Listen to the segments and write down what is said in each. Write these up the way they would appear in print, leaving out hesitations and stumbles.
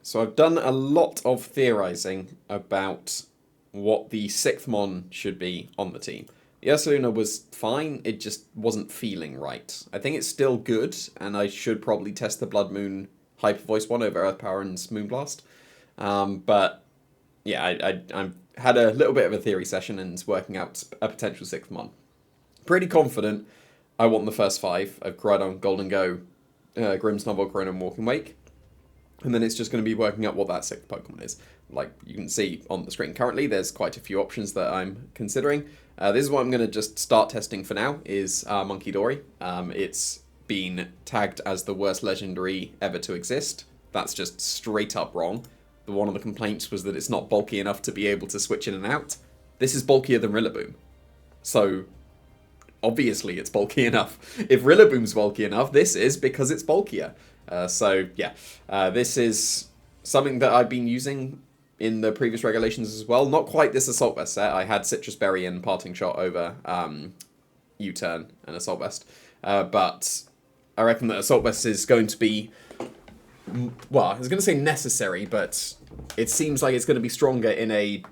So I've done a lot of theorizing about what the sixth mon should be on the team. The Ursaluna was fine, it just wasn't feeling right. I think it's still good, and I should probably test the Blood Moon Hyper Voice one over Earth Power and Moonblast. But yeah, I had a little bit of a theory session and working out a potential sixth mon. Pretty confident I want the first five. I've cried on Golden Go, Grimmsnarl, Volcarona, and Walking Wake. And then it's just going to be working out what that sixth Pokemon is. Like you can see on the screen currently, there's quite a few options that I'm considering. This is what I'm going to just start testing for now, is Monkey Dory. It's been tagged as the worst legendary ever to exist. That's just straight up wrong. One of the complaints was that it's not bulky enough to be able to switch in and out. This is bulkier than Rillaboom. So obviously it's bulky enough. If Rillaboom's bulky enough, this is because it's bulkier. This is something that I've been using in the previous regulations as well. Not quite this Assault Vest set. I had Citrus Berry and Parting Shot over U-Turn and Assault Vest. But I reckon that Assault Vest is going to be, well, I was going to say necessary, but it seems like it's going to be stronger in a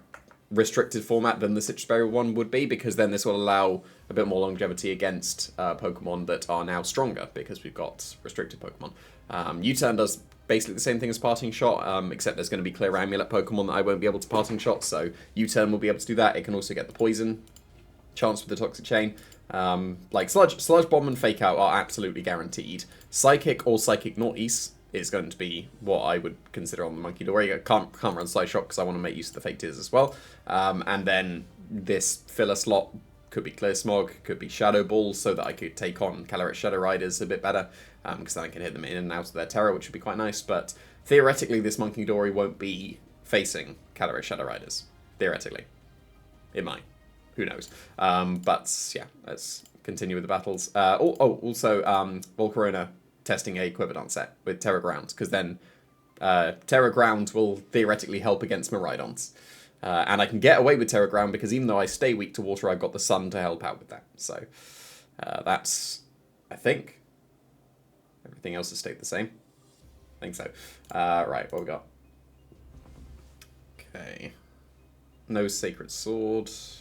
restricted format than the Citrus Berry one would be, because then this will allow a bit more longevity against Pokemon that are now stronger, because we've got restricted Pokemon. U-Turn does basically the same thing as Parting Shot, except there's going to be Clear Amulet Pokemon that I won't be able to Parting Shot, so U-Turn will be able to do that. It can also get the Poison chance with the Toxic Chain. Like Sludge Bomb and Fake Out are absolutely guaranteed. Psychic or Psychic Northeast is going to be what I would consider on the Monkey Dory. I can't run Side Shock because I want to make use of the Fake Tears as well. And then this filler slot could be Clear Smog, could be Shadow Ball, so that I could take on Calyrex Shadow Riders a bit better, because then I can hit them in and out of their terror, which would be quite nice. But theoretically, this Monkey Dory won't be facing Calyrex Shadow Riders. Theoretically. It might. Who knows? But yeah, let's continue with the battles. Also, Volcarona testing a Quiver Dance set with Terra Ground, because then Terra Ground will theoretically help against Miraidons. And I can get away with Terra Ground because even though I stay weak to water, I've got the sun to help out with that. So that's, I think, everything else has stayed the same. I think so. Right, what we got? Okay. No Sacred Sword. It's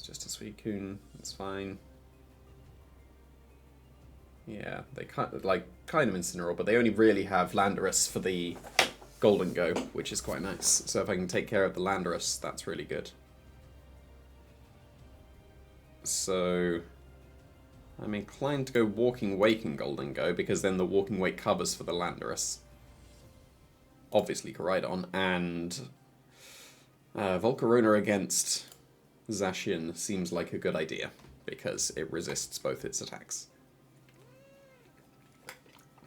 just a Suicune. It's fine. Yeah, they kind of Incineroar, but they only really have Landorus for the Golden Go, which is quite nice. So if I can take care of the Landorus, that's really good. So I'm inclined to go Walking Wake and Golden Go, because then the Walking Wake covers for the Landorus. Obviously Koraidon, and Volcarona against Zacian seems like a good idea, because it resists both its attacks.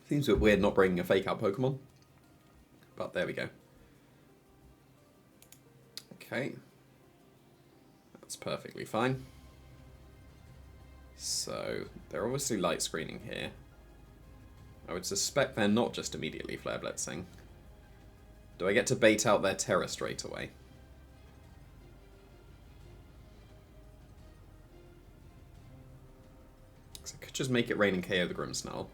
Seems a bit weird not bringing a Fake Out Pokemon, but there we go. Okay. That's perfectly fine. So, they're obviously light screening here. I would suspect they're not just immediately Flare Blitzing. Do I get to bait out their Terror straight away? So I could just make it rain and KO the Grimmsnarl.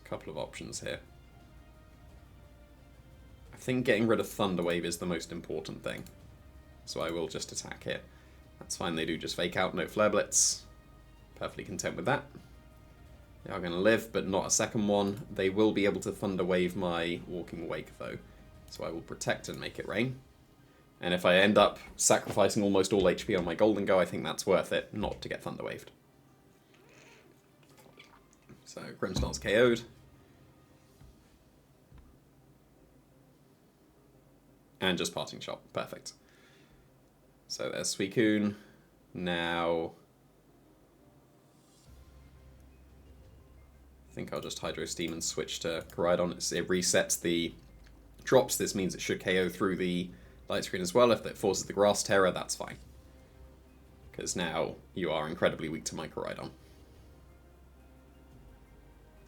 Couple of options here. I think getting rid of Thunder Wave is the most important thing, so I will just attack here. That's fine, they do just Fake Out, no Flare Blitz. Perfectly content with that. They are going to live, but not a second one. They will be able to Thunder Wave my Walking Wake though, so I will protect and make it rain. And if I end up sacrificing almost all HP on my Golden Go, I think that's worth it not to get Thunder Waved. So Grimmsnarl's KO'd. And just Parting Shot. Perfect. So there's Suicune. Now I think I'll just Hydro Steam and switch to Koraidon. It resets the drops. This means it should KO through the light screen as well. If it forces the Grass Terror, that's fine. Because now you are incredibly weak to my Koraidon.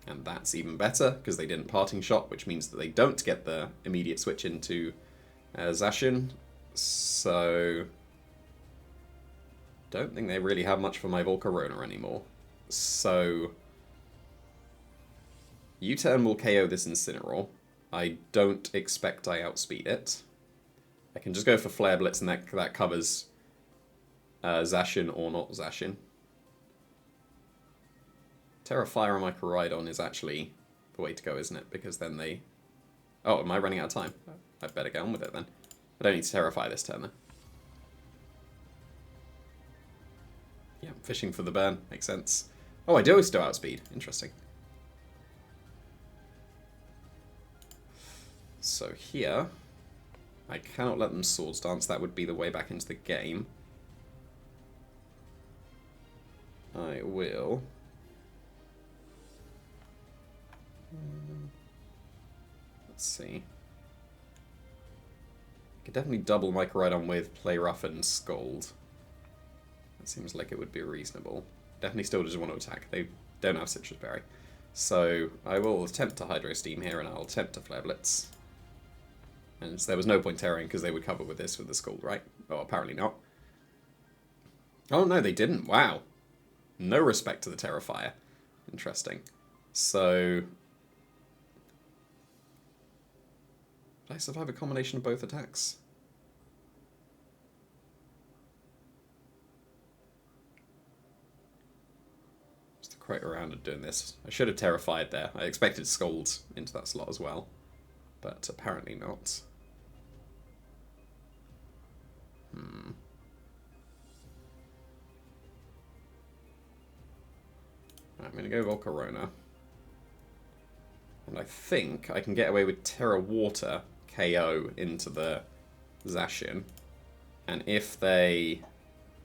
And that's even better, because they didn't Parting Shot, which means that they don't get the immediate switch into Zacian. So don't think they really have much for my Volcarona anymore. So U-turn will KO this Incineroar. I don't expect I outspeed it. I can just go for Flare Blitz and that covers Zacian or not Zacian. Terra Fire on my Koraidon is actually the way to go, isn't it? Because then they... Oh, am I running out of time? I better get on with it then. I don't need to Terrify this turn then. Yeah, fishing for the burn. Makes sense. Oh, I do still outspeed. Interesting. So here, I cannot let them Swords Dance. That would be the way back into the game. I will... Let's see. I could definitely double my Koraidon with Play Rough and Scold. That seems like it would be reasonable. Definitely still just want to attack. They don't have Citrus Berry. So I will attempt to Hydro Steam here and I'll attempt to Flare Blitz. And there was no point terroring because they would cover with this with the Scald, right? Oh, apparently not. Oh no, they didn't. Wow. No respect to the Terrifier. Interesting. So... Did I survive a combination of both attacks? Just the correct round of doing this. I should have Terrified there. I expected Scald into that slot as well. But apparently not. I'm going to go Volcarona. And I think I can get away with Terra Water KO into the Zacian. And if they...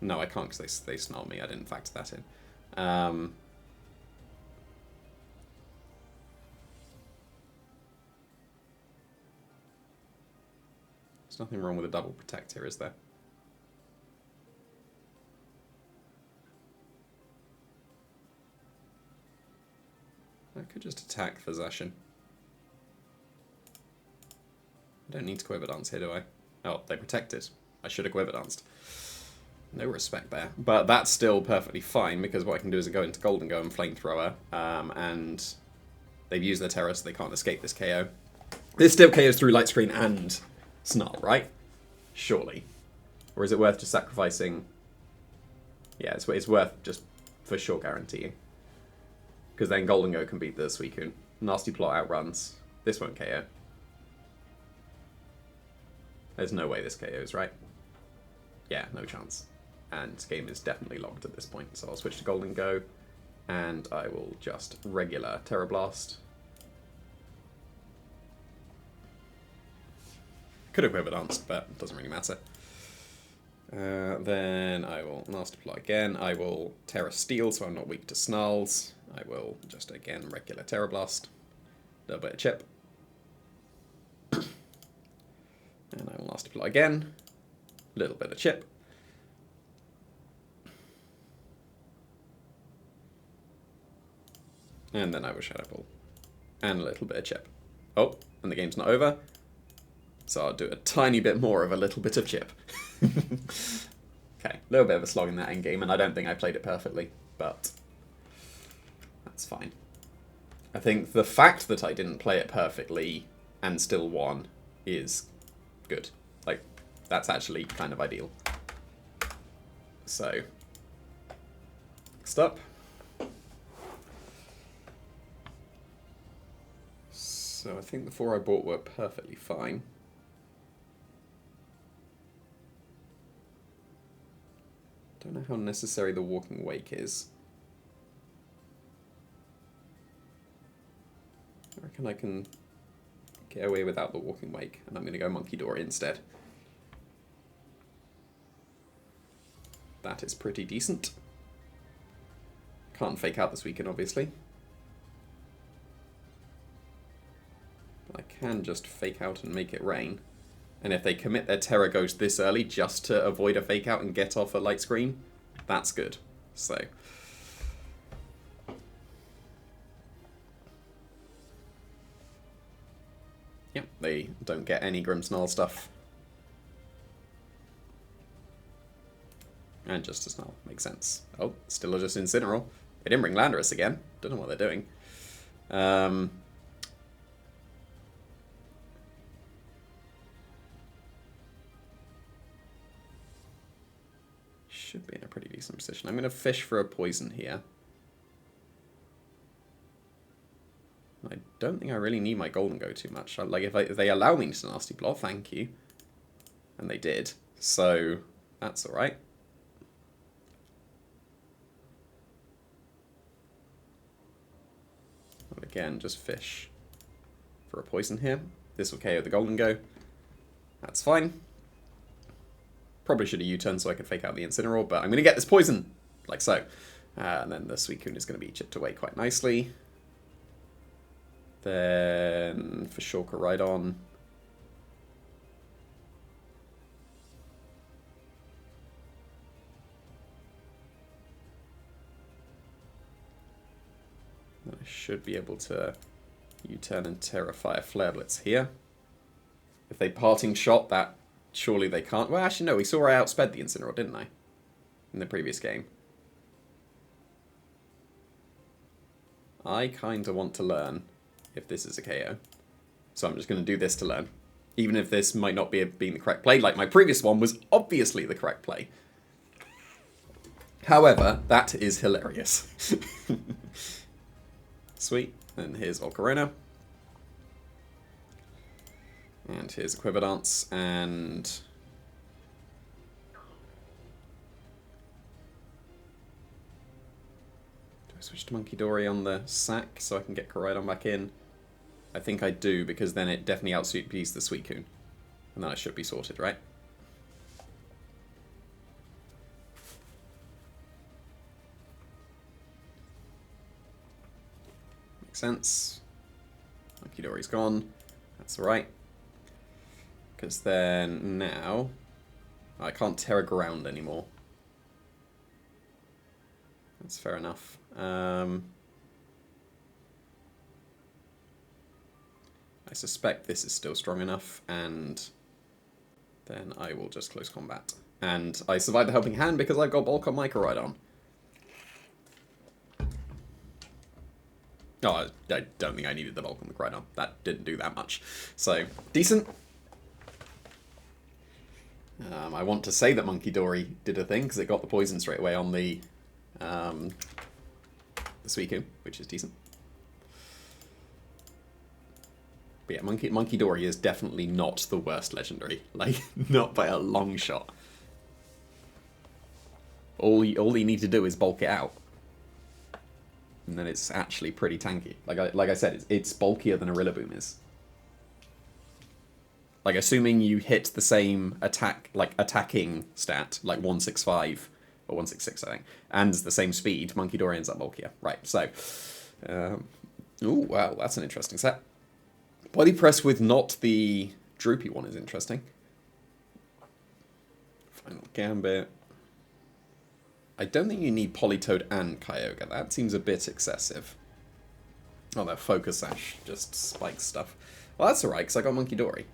No, I can't because they snarl me. I didn't factor that in. There's nothing wrong with a double protect here, is there? I could just attack the Zacian. I don't need to Quiver Dance here, do I? Oh, they protected. I should have Quiver Danced. No respect there. But that's still perfectly fine, because what I can do is go into Golden Go and Flamethrower, and they've used their Terror, so they can't escape this KO. This still KOs through Light Screen and Snarl, right? Surely. Or is it worth just sacrificing... Yeah, it's worth just for sure guaranteeing. Because then Golden Go can beat the Suicune. Nasty Plot outruns. This won't KO. There's no way this KOs, right? Yeah, no chance. And this game is definitely locked at this point. So I'll switch to Golden Go. And I will just regular Terra Blast. Could have Quiver Danced, but it doesn't really matter. Then I will Nasty Plot again. I will Terra Steel, so I'm not weak to Snarls. I will just, again, regular Terra Blast. A little bit of chip. And I will Nasty Plot again. A little bit of chip. And then I will Shadow Ball. And a little bit of chip. Oh, and the game's not over. So I'll do a tiny bit more of a little bit of chip. Okay, a little bit of a slog in that end game, and I don't think I played it perfectly, but that's fine. I think the fact that I didn't play it perfectly and still won is good. Like, that's actually kind of ideal. So, next up. So I think the 4 I bought were perfectly fine. Don't know how necessary the Walking Wake is. I reckon I can get away without the Walking Wake, and I'm going to go Monkey Door instead. That is pretty decent. Can't fake out this weekend, obviously. But I can just fake out and make it rain. And if they commit their Terra Ghost this early just to avoid a fake out and get off a light screen, that's good. So. Yep, they don't get any Grimmsnarl stuff. And just a Snarl. Makes sense. Oh, still just Incineroar. They didn't bring Landorus again. Don't know what they're doing. should be in a pretty decent position. I'm going to fish for a poison here. I don't think I really need my golden go too much. Like, if they allow me to nasty plot, thank you. And they did. So, that's alright. Again, just fish for a poison here. This will KO the golden go. That's fine. Probably should have U-turned so I could fake out the Incineroar, but I'm going to get this poison, like so. And then the Suicune is going to be chipped away quite nicely. Then for sure, Koraidon. I should be able to U-turn and Terrafire Flare Blitz here. If they parting shot, that surely they can't. Well, actually, no, we saw I outsped the Incineroar, didn't I? In the previous game. I kind of want to learn if this is a KO. So I'm just going to do this to learn. Even if this might not be being the correct play, like my previous one was obviously the correct play. However, that is hilarious. Sweet. And here's Volcarona. And here's Equivadance, and... do I switch to Monkey Dory on the sack so I can get Koraidon back in? I think I do, because then it definitely outsuits the Suicune. And then I should be sorted, right? Makes sense. Monkey Dory's gone. That's alright. Because then now I can't Terra Ground anymore. That's fair enough. I suspect this is still strong enough, and then I will just close combat. And I survived the Helping Hand because I've got Bulk on my Koraidon. Oh, I don't think I needed the Bulk on the Koraidon. That didn't do that much. So, decent. I want to say that Monkey Dory did a thing, because it got the poison straight away on the Suicune, which is decent. But yeah, Monkey Dory is definitely not the worst legendary. Like, not by a long shot. All you need to do is bulk it out. And then it's actually pretty tanky. Like I said, it's bulkier than a Rillaboom is. Like, assuming you hit the same attacking stat, like 165, or 166, I think, and the same speed, Monkey Dory ends up bulkier. Right, so... ooh, wow, that's an interesting set. Body Press with not the droopy one is interesting. Final Gambit. I don't think you need Politoed and Kyogre. That seems a bit excessive. Oh, that Focus Sash just spikes stuff. Well, that's alright, because I got Monkey Dory.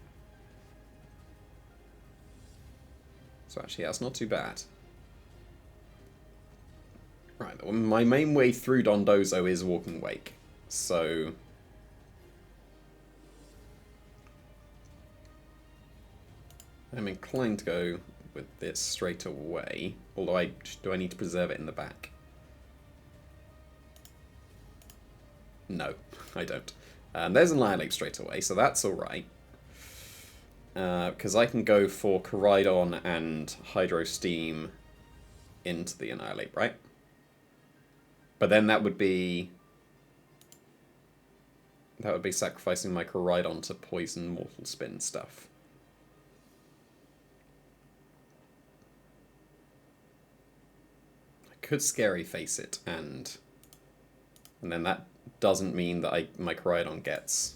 So actually, that's not too bad. Right, well, my main way through Dondozo is Walking Wake. So... I'm inclined to go with this straight away. Although do I need to preserve it in the back? No, I don't. There's Annihilate straight away, so that's alright. Because I can go for Koraidon and Hydro Steam into the Annihilate, right? But then that would be sacrificing my Koraidon to poison Mortal Spin stuff. I could Scary Face it, and then that doesn't mean that my Koraidon gets...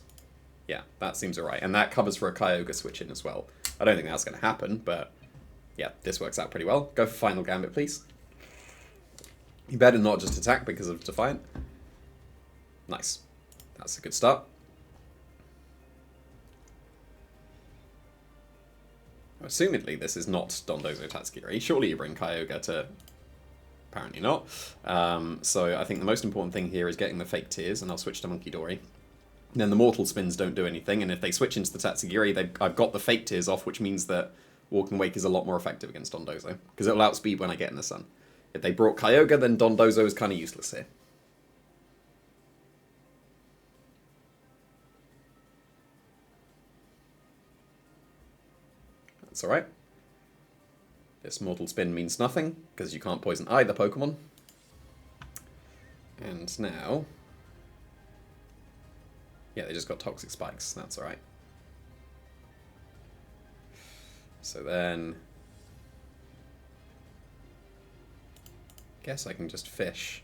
Yeah, that seems alright. And that covers for a Kyogre switch in as well. I don't think that's going to happen, but yeah, this works out pretty well. Go for Final Gambit, please. You better not just attack because of Defiant. Nice. That's a good start. Assumedly, this is not Dondozo Tatsugiri. Surely you bring Kyogre to... Apparently not. So I think the most important thing here is getting the Fake Tears, and I'll switch to Monkey Dory. Then the Mortal Spins don't do anything, and if they switch into the Tatsugiri, I've got the Fake Tears off, which means that Walking Wake is a lot more effective against Dondozo, because it'll outspeed when I get in the sun. If they brought Kyogre, then Dondozo is kind of useless here. That's alright. This Mortal Spin means nothing, because you can't poison either Pokemon. And now... yeah, they just got Toxic Spikes, that's alright. So then... guess I can just fish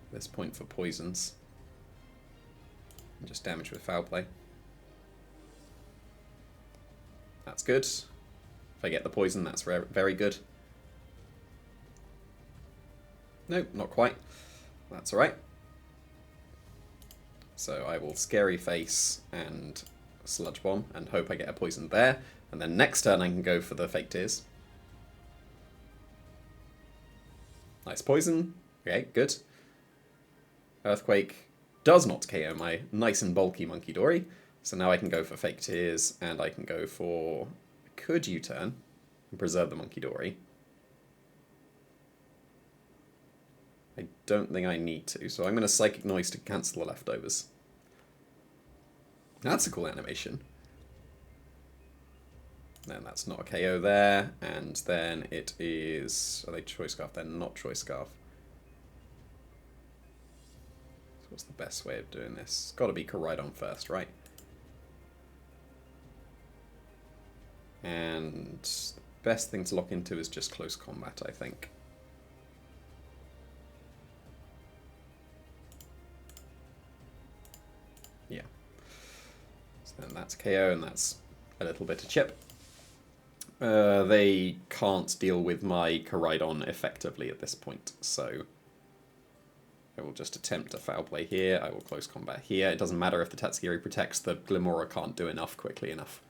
at this point for poisons. And just damage with Foul Play. That's good. If I get the poison, that's very good. Nope, not quite. That's alright. So I will Scary Face and Sludge Bomb and hope I get a poison there. And then next turn I can go for the Fake Tears. Nice poison. Okay, good. Earthquake does not KO my nice and bulky Munkidori. So now I can go for Fake Tears and I can go for... could U-turn and preserve the Munkidori. I don't think I need to, so I'm going to Psychic Noise to cancel the leftovers. That's a cool animation. Then that's not a KO there, and then it is... are they Choice Scarf? They're not Choice Scarf. So what's the best way of doing this? It's got to be Koraidon first, right? And the best thing to lock into is just Close Combat, I think. Yeah. So then that's KO, and that's a little bit of chip. They can't deal with my Koraidon effectively at this point, so I will just attempt a Foul Play here. I will Close Combat here. It doesn't matter if the Tatsugiri protects, the Glimmora can't do enough quickly enough.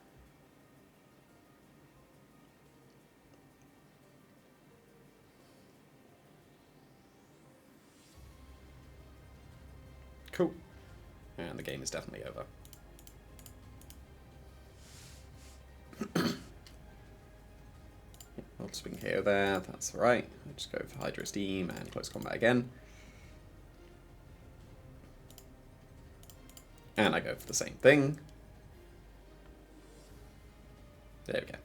Cool. And the game is definitely over. I'll swing here there, that's alright. I'll just go for Hydro Steam and Close Combat again. And I go for the same thing. There we go.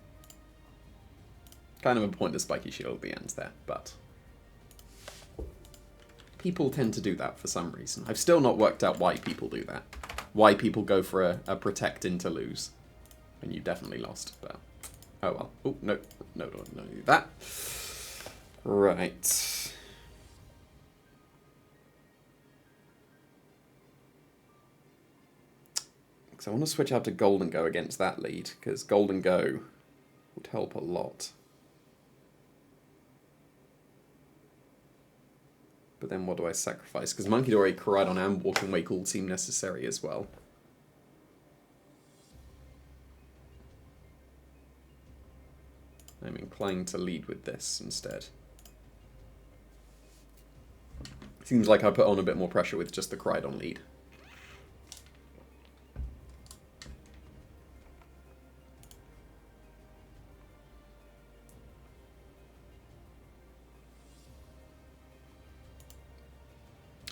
Kind of a pointless Spiky Shield at the end there, but... people tend to do that for some reason. I've still not worked out why people do that. Why people go for a Protect in to lose. And you definitely lost, but... oh well. Oh, no. No, don't do that. Right. Because I want to switch out to Golden Go against that lead, because Golden Go would help a lot. But then what do I sacrifice? Because Munkidori, Koraidon, and Walking Wake all seem necessary as well. I'm inclined to lead with this instead. Seems like I put on a bit more pressure with just the Koraidon lead.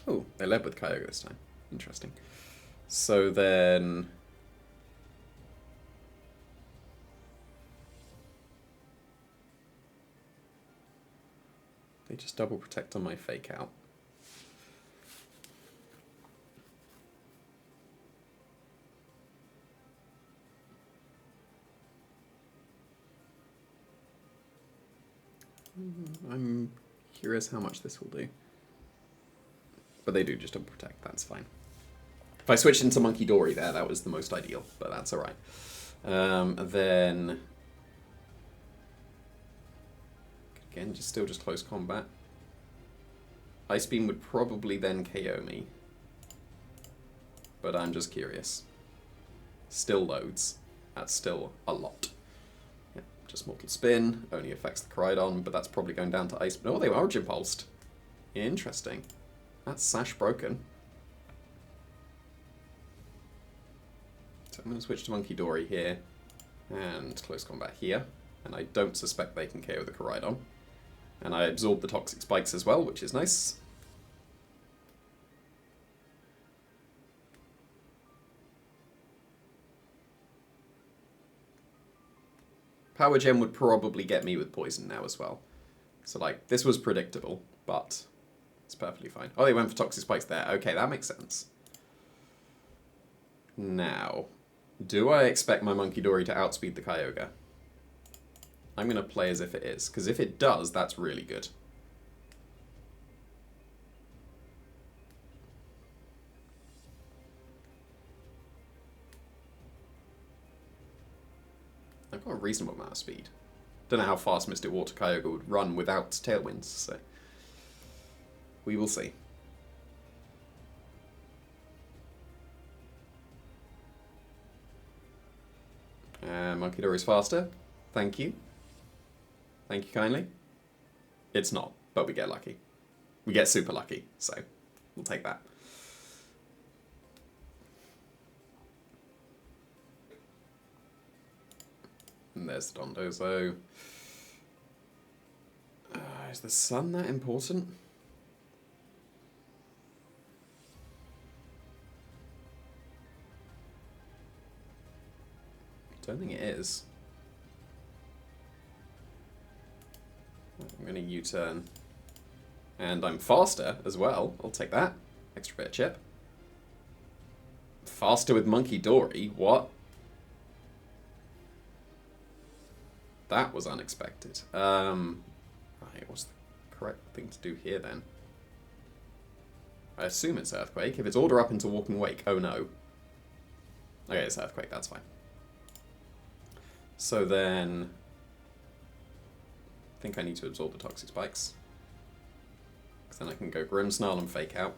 Oh, they led with Kyogre this time. Interesting. So then... they just double protect on my Fake Out. I'm curious how much this will do. But they do just double protect, that's fine. If I switched into Munkidori there, that was the most ideal, but that's alright. Then... again, still just Close Combat. Ice Beam would probably then KO me. But I'm just curious. Still loads. That's still a lot. Yeah, just Mortal Spin. Only affects the Koraidon, but that's probably going down to Ice... no, they were Origin Pulsed. Interesting. That's Sash broken. So I'm going to switch to Munkidori here. And Close Combat here. And I don't suspect they can KO the Koraidon. And I absorb the Toxic Spikes as well, which is nice. Power Gem would probably get me with Poison now as well. So, like, this was predictable, but it's perfectly fine. Oh, they went for Toxic Spikes there. Okay, that makes sense. Now, do I expect my Monkey Dory to outspeed the Kyogre? I'm going to play as if it is, because if it does, that's really good. I've got a reasonable amount of speed. Don't know how fast Mystic Water Kyogre would run without Tailwinds, so we will see. Monkey Dory's faster. Thank you. Thank you kindly. It's not, but we get lucky. We get super lucky, so we'll take that. And there's the Dondozo. Is the sun that important? Don't think it is. I'm going to U-turn. And I'm faster as well. I'll take that. Extra bit of chip. Faster with Monkey Dory? What? That was unexpected. Right, what's the correct thing to do here then? I assume it's Earthquake. If it's Order Up into Walking Wake, oh no. Okay, it's Earthquake, that's fine. So then, I think I need to absorb the Toxic Spikes. Because then I can go Grimmsnarl and Fake Out.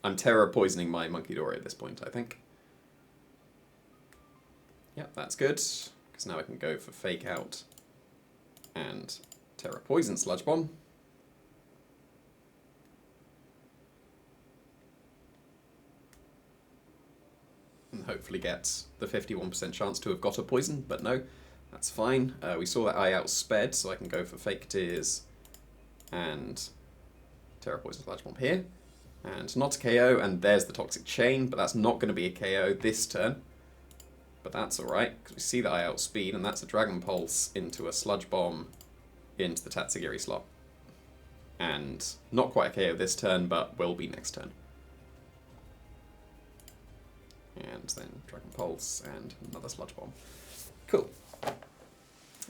I'm Terra poisoning my Monkey Dory at this point, I think. Yep, that's good. Because now I can go for Fake Out and Terra Poison Sludge Bomb. And hopefully get the 51% chance to have got a poison, but no, that's fine. We saw that I outsped, so I can go for Fake Tears and Terra Poison Sludge Bomb here. And not a KO, and there's the Toxic Chain, but that's not going to be a KO this turn. But that's alright, because we see that I outspeed, and that's a Dragon Pulse into a Sludge Bomb into the Tatsugiri slot. And not quite a KO this turn, but will be next turn. And then Dragon Pulse and another Sludge Bomb. Cool.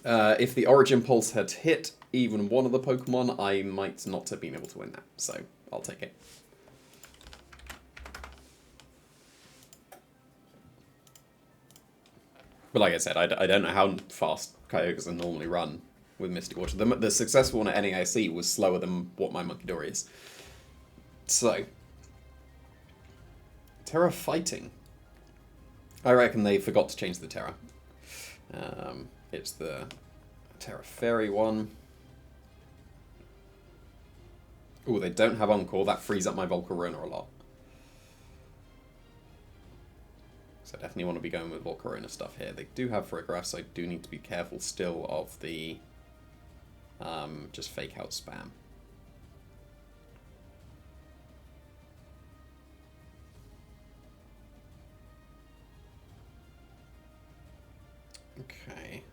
If the Origin Pulse had hit even one of the Pokemon, I might not have been able to win that, so I'll take it. But like I said, I don't know how fast Kyogres are normally run with Mystic Water. The successful one at NAIC was slower than what my Monkey Dory is. So, Terra Fighting. I reckon they forgot to change the Terra. It's the Terra Fairy one. Oh, they don't have Encore. That frees up my Volcarona a lot. So I definitely want to be going with Volcarona stuff here. They do have Friggrass, so I do need to be careful still of the just Fake Out spam. Okay.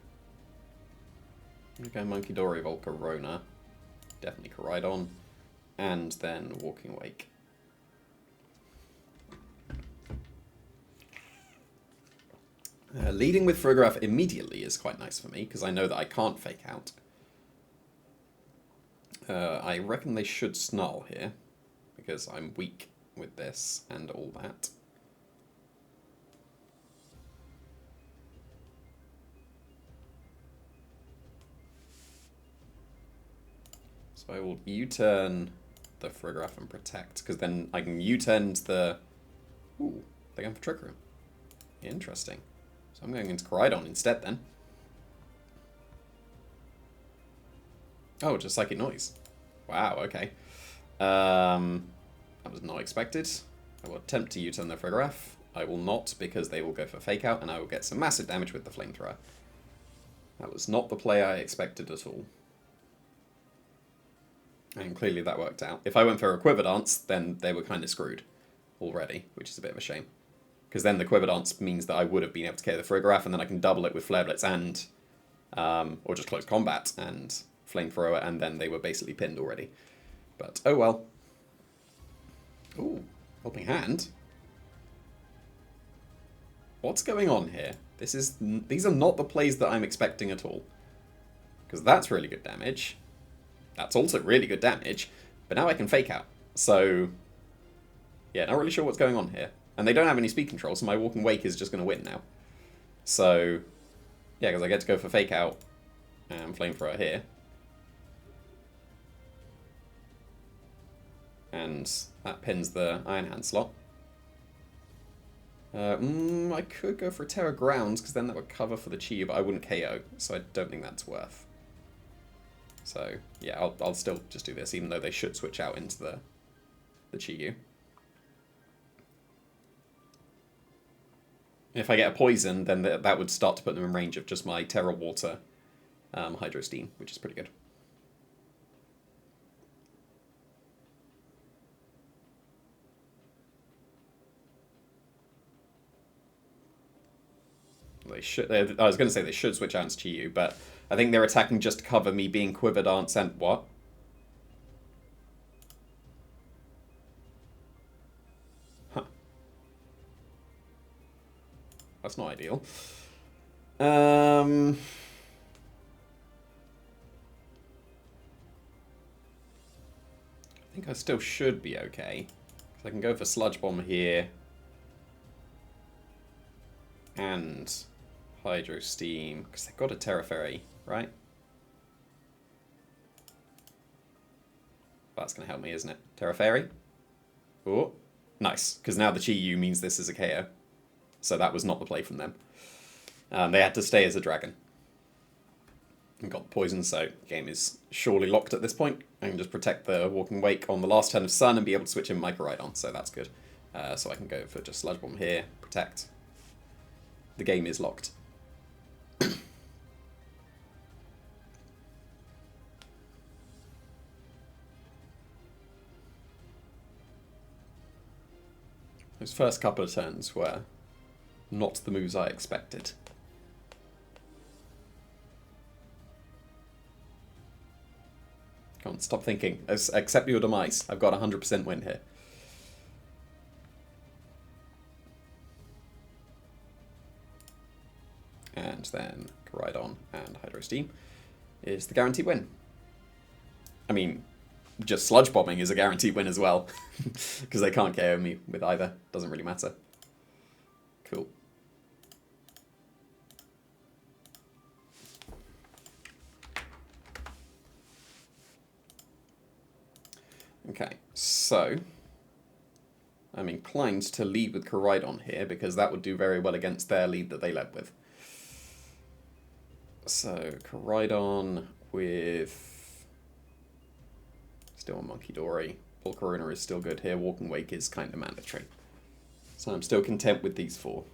I'm going to go Monkey Dory, Volcarona. Definitely Koraidon. And then Walking Wake. Leading with Friggrass immediately is quite nice for me, because I know that I can't Fake Out. I reckon they should Snarl here, because I'm weak with this and all that. So I will U-turn the Friggrass and Protect, because then I can U-turn the... Ooh, they're going for Trick Room. Interesting. So I'm going into Koraidon instead then. Oh, just Psychic Noise. Wow, okay. That was not expected. I will attempt to U-turn the Friggrass. I will not, because they will go for Fake Out, and I will get some massive damage with the Flamethrower. That was not the play I expected at all. And clearly that worked out. If I went for a Quiver Dance, then they were kind of screwed already, which is a bit of a shame. Because then the Quiver Dance means that I would have been able to KO the Frigoraph, and then I can double it with Flare Blitz and... or just Close Combat and Flamethrower, and then they were basically pinned already. But, oh well. Ooh, Helping Hand. What's going on here? These are not the plays that I'm expecting at all. Because that's really good damage. That's also really good damage. But now I can Fake Out. So, yeah, not really sure what's going on here. And they don't have any speed control, so my Walking Wake is just going to win now. So, yeah, because I get to go for Fake Out and Flamethrower here. And that pins the Iron Hand slot. I could go for Terra Grounds, because then that would cover for the Chi, but I wouldn't KO, so I don't think that's worth. So, yeah, I'll still just do this, even though they should switch out into the Chi-Yu. If I get a poison, then that would start to put them in range of just my Terra Water Hydro Steam, which is pretty good. They should. I was going to say they should switch out into Chi-Yu, but I think they're attacking just to cover me being Quiver Dance and what? Huh. That's not ideal. I think I still should be okay. Because I can go for Sludge Bomb here. And Hydro Steam, because they've got a Terra Fairy, right? That's going to help me, isn't it? Terra Fairy? Oh, nice, because now the Chi-Yu means this is a KO. So that was not the play from them. They had to stay as a dragon. And got poison, so the game is surely locked at this point. I can just protect the Walking Wake on the last turn of Sun and be able to switch in Micro-Rhydon, so that's good. So I can go for just Sludge Bomb here, protect. The game is locked. Those first couple of turns were not the moves I expected. Come on, stop thinking. Accept your demise. I've got a 100% win here. And then Rhydon and Hydro Steam is the guaranteed win. I mean, just Sludge Bombing is a guaranteed win as well. Because they can't KO me with either. Doesn't really matter. Cool. Okay, so I'm inclined to lead with Koraidon here, because that would do very well against their lead that they led with. So, Koraidon with still a Monkey Dory. Volcarona is still good here. Walking Wake is kind of mandatory. So I'm still content with these four.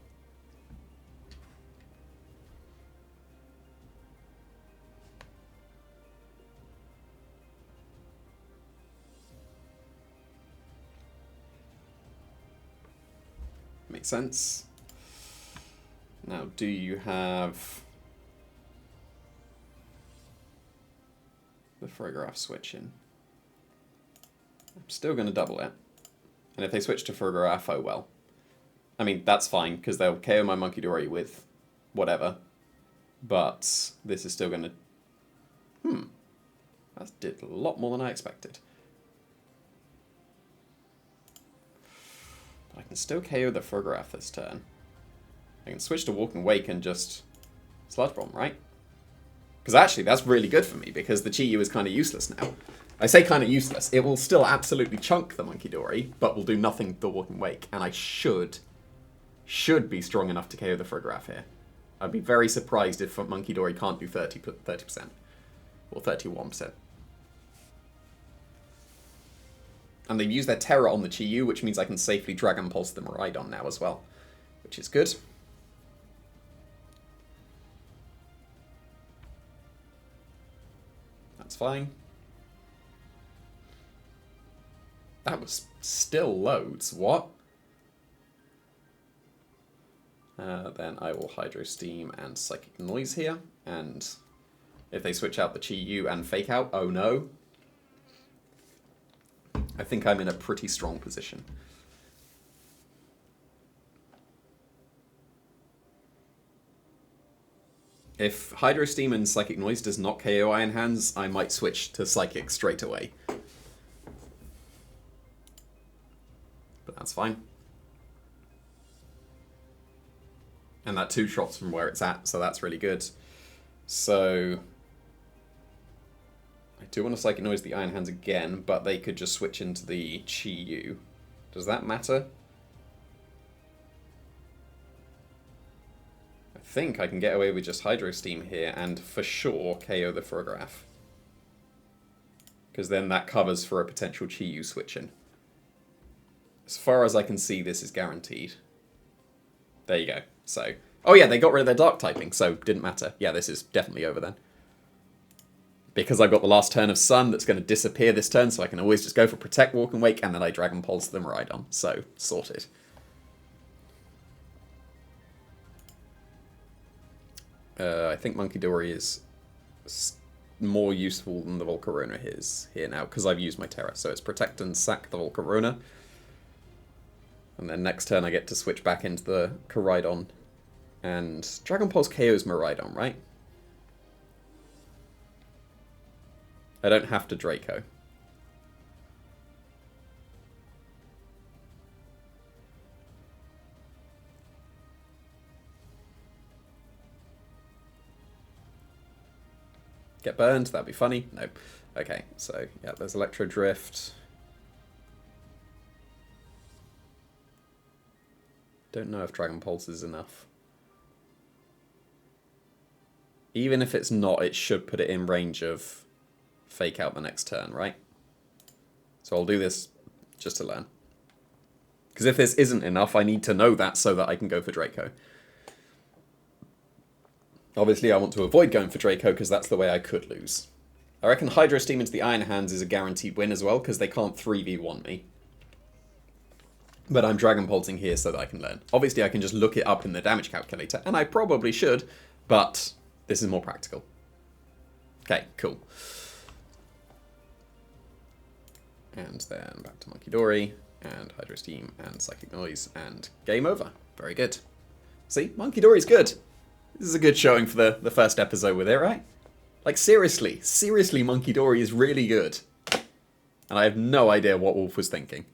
Makes sense. Now, do you have the Frigoraph switch in? I'm still going to double it. And if they switch to Frigoraph, oh well. I mean, that's fine, because they'll KO my Monkey Dory with whatever. But this is still going to... That did a lot more than I expected. But I can still KO the Frigoraph this turn. I can switch to Walking Wake and just Sludge Bomb, right? Because actually, that's really good for me, because the Chi-Yu is kind of useless now. I say kind of useless. It will still absolutely chunk the Monkey Dory, but will do nothing to the Walking Wake. And I should be strong enough to KO the Frigoraph here. I'd be very surprised if Monkey Dory can't do 30%. Or 31%. And they've used their Terror on the Chi-Yu, which means I can safely Dragon Pulse the Miraidon now as well. which is good. That's fine. That was still loads. What? Then I will Hydro Steam and Psychic Noise here. And if they switch out the Chi Yu and Fake Out, oh no. I think I'm in a pretty strong position. If Hydro Steam and Psychic Noise does not KO Iron Hands, I might switch to Psychic straight away. But that's fine. And that 2 shots from where it's at, so that's really good. So I do want to Psychic Noise the Iron Hands again, but they could just switch into the Chi Yu. Does that matter? I think I can get away with just Hydro Steam here and for sure KO the Photograph. Because then that covers for a potential Chi Yu switch in. As far as I can see, this is guaranteed. There you go. So, oh yeah, they got rid of their Dark typing, so didn't matter. Yeah, this is definitely over then. Because I've got the last turn of Sun that's going to disappear this turn, so I can always just go for Protect, Walk and Wake, and then I Dragon Pulse them right on. So, sorted. I think Monkey Dory is more useful than the Volcarona is here now, because I've used my Terra. So it's Protect and sack the Volcarona. And then next turn I get to switch back into the Koraidon. And Dragon Pulse KOs Miraidon, right? I don't have to Draco. Get burned, that'd be funny. No. Okay, so yeah, there's Electro Drift. Don't know if Dragon Pulse is enough. Even if it's not, it should put it in range of Fake Out the next turn, right? So I'll do this just to learn. Because if this isn't enough, I need to know that so that I can go for Draco. Obviously, I want to avoid going for Draco because that's the way I could lose. I reckon Hydro Steam into the Iron Hands is a guaranteed win as well because they can't 3v1 me. But I'm Dragon Pulsing here so that I can learn. Obviously, I can just look it up in the damage calculator, and I probably should, but this is more practical. Okay, cool. And then back to Monkey Dory, and Hydro Steam, and Psychic Noise, and game over. Very good. See, Monkey Dory's good. This is a good showing for the first episode with it, right? Like, seriously, Monkey Dory is really good. And I have no idea what Wolf was thinking.